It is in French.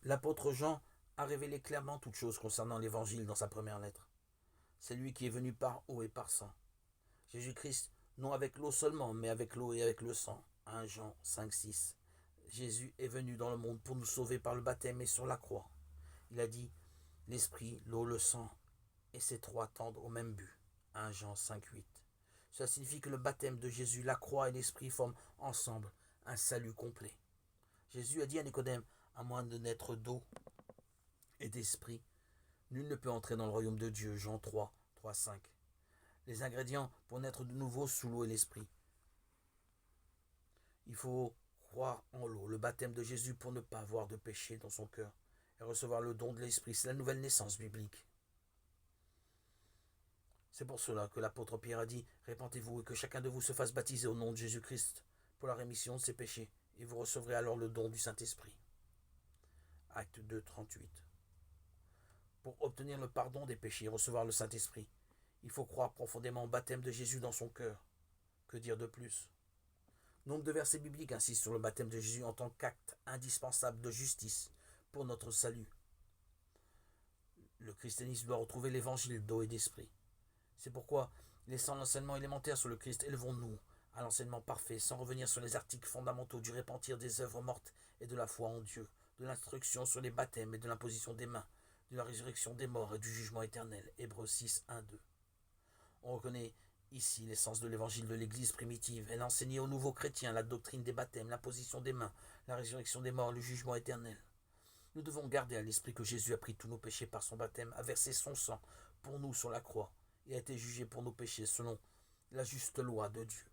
L'apôtre Jean a révélé clairement toutes choses concernant l'évangile dans sa première lettre. C'est lui qui est venu par eau et par sang. Jésus-Christ, non avec l'eau seulement, mais avec l'eau et avec le sang. 1 Jean 5, 6. Jésus est venu dans le monde pour nous sauver par le baptême et sur la croix. Il a dit, l'esprit, l'eau, le sang, et ces trois tendent au même but. 1 Jean 5, 8. Cela signifie que le baptême de Jésus, la croix et l'esprit forment ensemble un salut complet. Jésus a dit à Nicodème, à moins de naître d'eau et d'esprit, nul ne peut entrer dans le royaume de Dieu. Jean 3, 3, 5. Les ingrédients pour naître de nouveau sous l'eau et l'esprit. Il faut croire en l'eau, le baptême de Jésus pour ne pas avoir de péché dans son cœur et recevoir le don de l'esprit. C'est la nouvelle naissance biblique. C'est pour cela que l'apôtre Pierre a dit, répentez-vous et que chacun de vous se fasse baptiser au nom de Jésus-Christ pour la rémission de ses péchés, et vous recevrez alors le don du Saint-Esprit. Acte 2, 38. Pour obtenir le pardon des péchés et recevoir le Saint-Esprit, il faut croire profondément au baptême de Jésus dans son cœur. Que dire de plus? Nombre de versets bibliques insistent sur le baptême de Jésus en tant qu'acte indispensable de justice pour notre salut. Le christianisme doit retrouver l'évangile d'eau et d'esprit. C'est pourquoi, laissant l'enseignement élémentaire sur le Christ, élevons-nous à l'enseignement parfait, sans revenir sur les articles fondamentaux du repentir des œuvres mortes et de la foi en Dieu, de l'instruction sur les baptêmes et de l'imposition des mains, de la résurrection des morts et du jugement éternel. Hébreux 6, 1, 2. On reconnaît ici l'essence de l'évangile de l'Église primitive. Elle enseignait aux nouveaux chrétiens la doctrine des baptêmes, l'imposition des mains, la résurrection des morts, le jugement éternel. Nous devons garder à l'esprit que Jésus a pris tous nos péchés par son baptême, a versé son sang pour nous sur la croix, et a été jugé pour nos péchés selon la juste loi de Dieu.